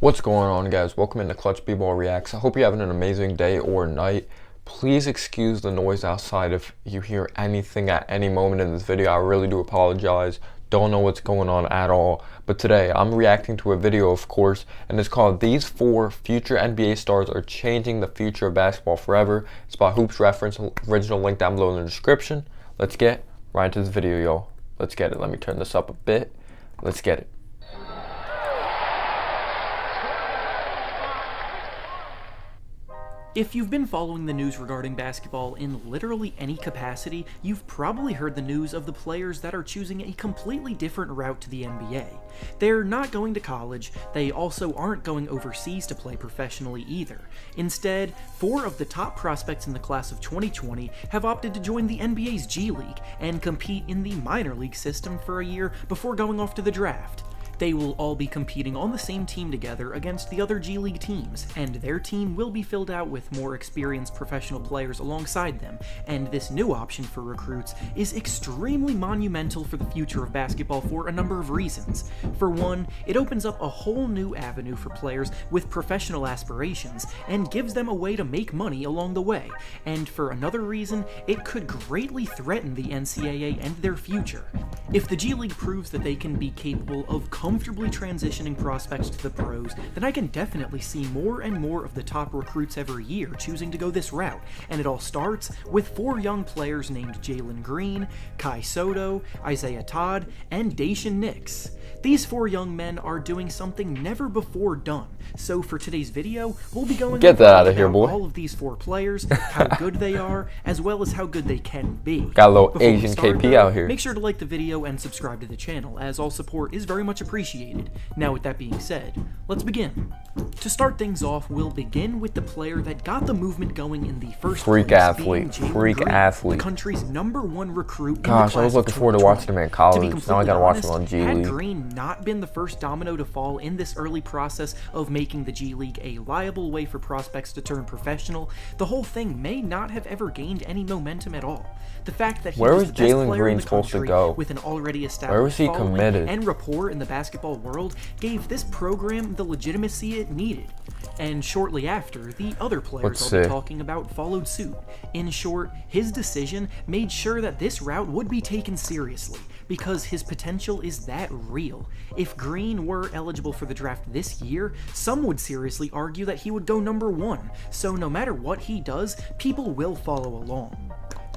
What's going on, guys? Welcome into Clutch B-Ball Reacts. I hope you're having an amazing day or night. Please excuse the noise outside if you hear anything at any moment in this video. I really do apologize. Don't know what's going on at all. But today, I'm reacting to a video, of course, and it's called These 4 Future NBA Stars Are Changing the Future of Basketball Forever. It's by Hoops Reference, original link down below in the description. Let's get right into this video, y'all. Let's get it. Let me turn this up a bit. Let's get it. If you've been following the news regarding basketball in literally any capacity, you've probably heard the news of the players that are choosing a completely different route to the NBA. They're not going to college, they also aren't going overseas to play professionally either. Instead, 4 of the top prospects in the class of 2020 have opted to join the NBA's G League and compete in the minor league system for a year before going off to the draft. They will all be competing on the same team together against the other G League teams, and their team will be filled out with more experienced professional players alongside them, and this new option for recruits is extremely monumental for the future of basketball for a number of reasons. For one, it opens up a whole new avenue for players with professional aspirations, and gives them a way to make money along the way, and for another reason, it could greatly threaten the NCAA and their future. If the G League proves that they can be capable of comfortably transitioning prospects to the pros, then I can definitely see more and more of the top recruits every year choosing to go this route, and it all starts with 4 young players named Jalen Green, Kai Sotto, Isaiah Todd, and Daishen Nix. These 4 young men are doing something never before done, so for today's video, we'll be going Get that out of here, boy. all of these 4 players, how good they are, as well as how good they can be. Got a little Before we Asian start, KP though, out here. Make sure to like the video and subscribe to the channel, as all support is very much appreciated. Now with that being said, let's begin. To start things off, we'll begin with the player that got the movement going in the first Freak place, athlete. being Jalen Freak Green, athlete. the country's #1 recruit in the Gosh, I class was looking of forward to 2020. watching him in To be college. Now I completely gotta watch him honest, on G had League. Green not been the first domino to fall in this early process of making the G League a liable way for prospects to turn professional, the whole thing may not have ever gained any momentum at all. The fact that he Where was was the best Jalen player Green in the supposed to country go? with an already established Where was he following committed? and rapport in the basketball world gave this program the legitimacy it needed. And shortly after, the other players I'll be talking about followed suit. In short, his decision made sure that this route would be taken seriously, because his potential is that real. If Green were eligible for the draft this year, some would seriously argue that he would go #1, so no matter what he does, people will follow along.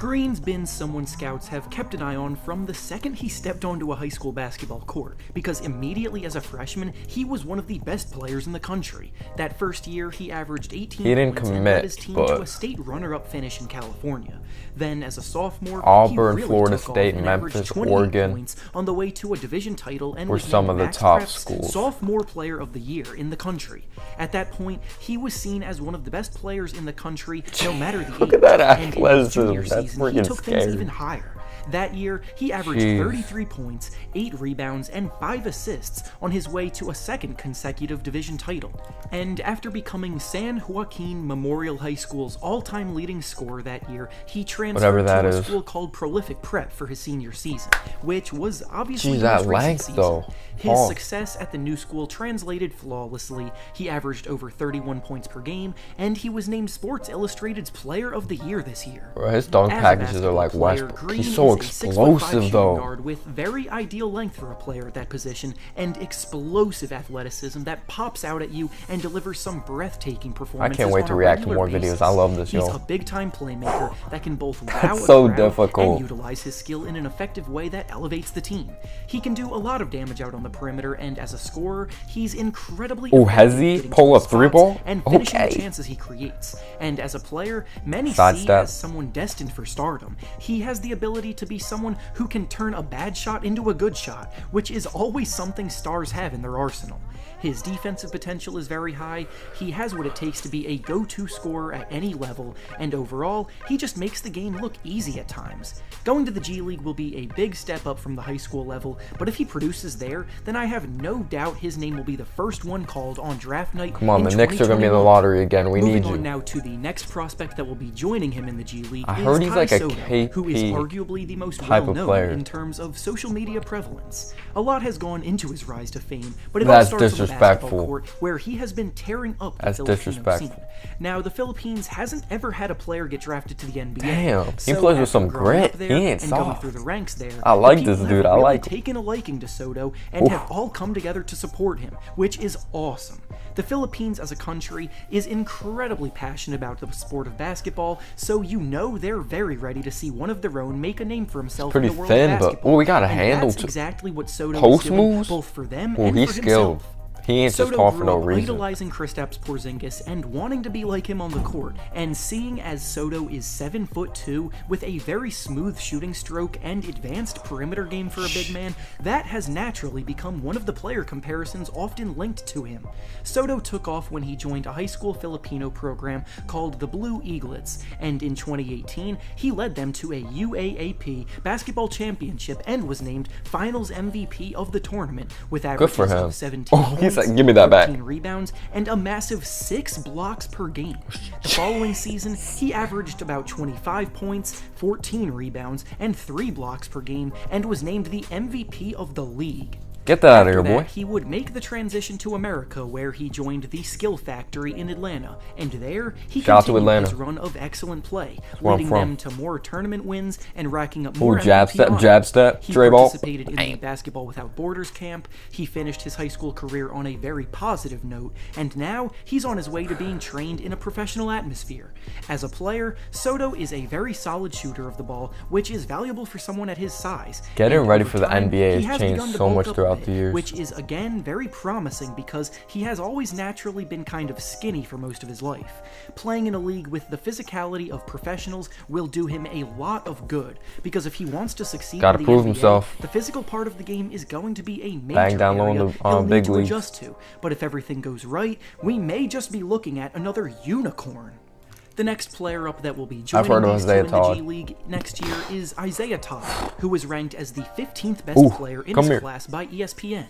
Green's been someone scouts have kept an eye on from the second he stepped onto a high school basketball court, because immediately as a freshman, he was one of the best players in the country. That first year, he averaged 18 He didn't points and commit, led his team but to a state runner-up finish in California. Then, as a sophomore, Auburn, he really Florida took off State, and averaged Memphis, 28 Oregon points on the way to a division title and were was some named of the Max top Prepp's schools. Sophomore Player of the Year in the country. At that point, he was seen as one of the best players in the country, no matter the age. Look at that And in his athleticism. junior That's season, he freaking took things scary. even higher. That year, he averaged Jeez. 33 points, 8 rebounds, and 5 assists on his way to a second consecutive division title. And after becoming San Joaquin Memorial High School's all-time leading scorer that year, he transferred to a school called Prolific Prep for his senior season, which was obviously his most recent season. His success at the new school translated flawlessly. He averaged over 31 points per game, and he was named Sports Illustrated's Player of the Year this year. Bro, his dunk packages are like Westbrook. He's so explosive, though. Guard with very ideal length for a player at that position and explosive athleticism that pops out at you and delivers some breathtaking performances. I can't wait to react to more videos. I love this, yo. He's a big-time playmaker that can both wow so a crowd difficult. and utilize his skill in an effective way that elevates the team. He can do a lot of damage out on the perimeter, and as a scorer, he's incredibly has he pull up 3 ball and finishing the chances he creates. And as a player, many see Sidestep. as someone destined for stardom. He has the ability to be someone who can turn a bad shot into a good shot, which is always something stars have in their arsenal. His defensive potential is very high, he has what it takes to be a go-to scorer at any level, and overall, he just makes the game look easy at times. Going to the G League will be a big step up from the high school level, but if he produces there, then I have no doubt his name will be the first one called on draft night. Come on, the Knicks are going to be in the lottery again. We need you. Moving on now to the next prospect that will be joining him in the G League I heard he's Kai like a Sotto, KP who is arguably the most type of well-known player. in terms of social media prevalence. A lot has gone into his rise to fame, but it That's all starts on the disrespectful. court, where he has been tearing up the That's Filipino disrespectful. scene. Now, the Philippines hasn't ever had a player get drafted to the NBA. Damn, he so plays with after some growing up grit. there He ain't and going soft. through the ranks there, I like the this people dude. have I really like him. taken a liking to Soto and have all come together to support him, which is awesome. The Philippines as a country is incredibly passionate about the sport of basketball, so you know they're very ready to see one of their own make a name for himself Pretty in the world thin, of but basketball. we got a And handle that's to exactly what Soto post is doing, moves. both for them Well, and he's for skilled. himself. He ain't just Soto tall for grew no up reason. idolizing Kristaps Porzingis and wanting to be like him on the court, and seeing as Soto is 7'2" with a very smooth shooting stroke and advanced perimeter game for a big man, that has naturally become one of the player comparisons often linked to him. Soto took off when he joined a high school Filipino program called the Blue Eaglets, and in 2018 he led them to a UAAP basketball championship and was named Finals MVP of the tournament with averages for him. of 17 Oh, points, he's like, give me that back. 13 rebounds, and a massive 6 blocks per game. The following season, he averaged about 25 points, 14 rebounds, and 3 blocks per game, and was named the MVP of the league. Get that out of After here, boy. that, he would make the transition to America, where he joined the Skill Factory in Atlanta, and there he Shout out to continued Atlanta. his run of excellent play, where I'm leading from. them to more tournament wins and racking up more jab MVP step, honors. jab step, He Dre ball. participated in the Basketball Without Borders camp. He finished his high school career on a very positive note, and now he's on his way to being trained in a professional atmosphere. As a player, Soto is a very solid shooter of the ball, which is valuable for someone at his size. Getting And ready over for the time, NBA he has has changed begun to so bulk much up a throughout bit, the years. which is again very promising because he has always naturally been kind of skinny for most of his life. Playing in a league with the physicality of professionals will do him a lot of good, because if he wants to succeed Gotta in the prove NBA, himself. the physical part of the game is going to be a major Bang down low in area the, he'll big need to leagues. adjust to. But if everything goes right, we may just be looking at another unicorn. The next player up that will be joining heard of these two Isaiah in the Todd. G League next year is Isaiah Todd, who was ranked as the 15th best Ooh, player in come his here. class by ESPN.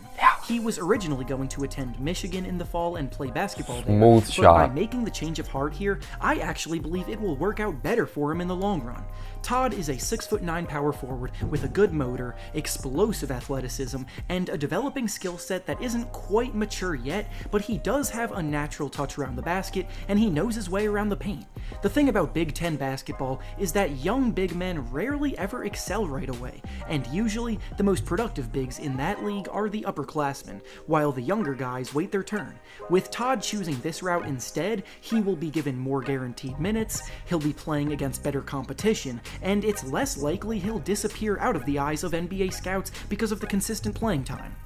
He was originally going to attend Michigan in the fall and play basketball there, Smooth but shot. by making the change of heart here, I actually believe it will work out better for him in the long run. Todd is a 6'9" power forward with a good motor, explosive athleticism, and a developing skill set that isn't quite mature yet, but he does have a natural touch around the basket, and he knows his way around the paint. The thing about Big Ten basketball is that young big men rarely ever excel right away, and usually the most productive bigs in that league are the upperclassmen, while the younger guys wait their turn. With Todd choosing this route instead, he will be given more guaranteed minutes, he'll be playing against better competition, and it's less likely he'll disappear out of the eyes of NBA scouts because of the consistent playing time.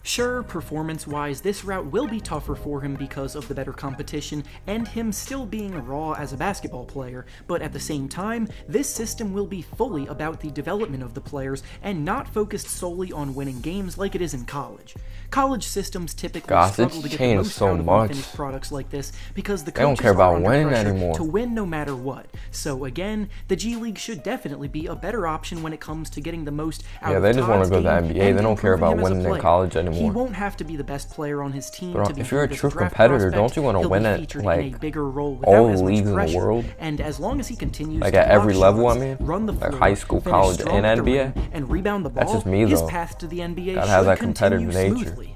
Sure, performance-wise, this route will be tougher for him because of the better competition and him still being raw as a basketball player, but at the same time, this system will be fully about the development of the players and not focused solely on winning games like it is in college. College systems typically Gosh, struggle it's to get the changed most so out of much. unfinished products like this because the They don't coaches care about are under winning pressure anymore. to win no matter what. So again, the G League should definitely be a better option when it comes to getting the most out Yeah, of they just wanna Todd's go to the game NBA. They and don't care improving about him as a winning in player. college He anymore. won't have to be the best player on his team Bro, to be if you're a viewed as true draft competitor, prospect. don't you wanna He'll win be at, featured in like, a bigger role all without as much leagues in the pressure. world? And as long as he continues Like to at every block level, shots, I mean? run the Like floor, high school, finish college, strong and at the NBA? rim, and rebound the ball, That's just me, his though. path to the NBA Gotta should have that continue competitive nature. smoothly.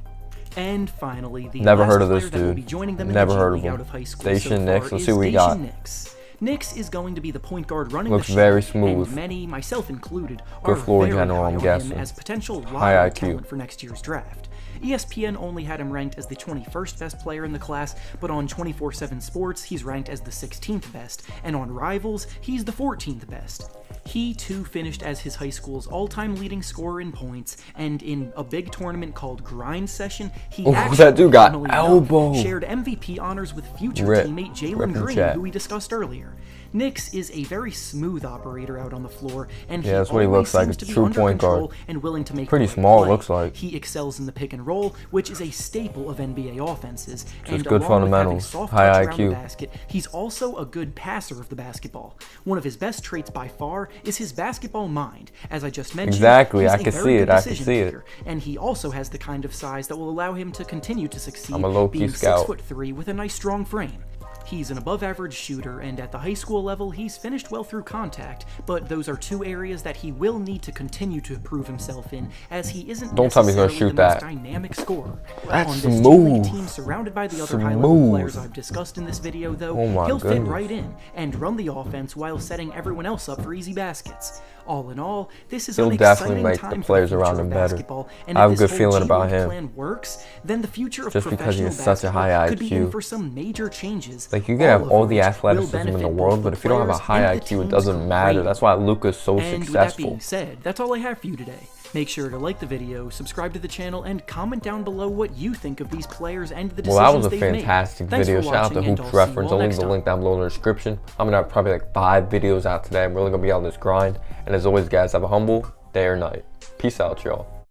And finally, the Never last heard of player this that will dude. be joining them in Never the G heard of League him. out of high school Dacian so Nix, far let's is see what we Dacian got. Nix. Nix is going to be the point guard running Looks the show, very smooth. and many, myself included, Good are floor very general, high I'm on guessing. him as potential High lottery IQ. talent for next year's draft. ESPN only had him ranked as the 21st best player in the class, but on 24/7 Sports, he's ranked as the 16th best, and on Rivals, he's the 14th best. He too finished as his high school's all-time leading scorer in points, and in a big tournament called Grind Session, he actually, that dude got funnily enough, elbowed. shared MVP honors with future Rip. teammate Rip Jalen in Green, chat. who we discussed earlier. Nix is a very smooth operator out on the floor, and Yeah, that's what he always looks like, seems a to be true under point guard. control and willing to make Pretty the right small, play. looks like. He excels in the pick and roll, which is a staple of NBA offenses. And good along fundamentals, with having soft high touch around IQ. the basket, he's also a good passer of the basketball. One of his best traits by far is his basketball mind. As I just mentioned, Exactly, he's I a can very see good it, I can decision see it. maker, and he also has the kind of size that will allow him to continue to succeed, I'm a low-key being scout. 6'3" with a nice strong frame. He's an above-average shooter, and at the high school level, he's finished well through contact, but those are two areas that he will need to continue to prove himself in, as he isn't Don't tell me he's gonna necessarily shoot the most that. dynamic scorer. That's On this smooth. G-League team surrounded by the other high-level players I've discussed in this video, though, Oh my he'll fit goodness. right in and run the offense while setting everyone else up for easy baskets. All in all, this is He'll an definitely exciting make the time for players the around future him of better. basketball, and I have if a good this feeling whole about G-League him. plan works, then the future of Just because he professional has such a high basketball could be in IQ. for some major changes. Like, you can have of all the which will athleticism in the benefit world, both but the if you don't have a players high and the IQ, it teams doesn't matter. greatly. That's why Luka's so And with that successful. being said, that's all I have for you today. Make sure to like the video, subscribe to the channel, and comment down below what you think of these players and the decisions Well, that was a they've made. fantastic Thanks video. for Shout out to watching, and Hoops I'll see you Reference. all I'll leave next the time. link down below in the description. I'm gonna have probably like 5 videos out today. I'm really gonna be on this grind. And as always, guys, have a humble day or night. Peace out, y'all.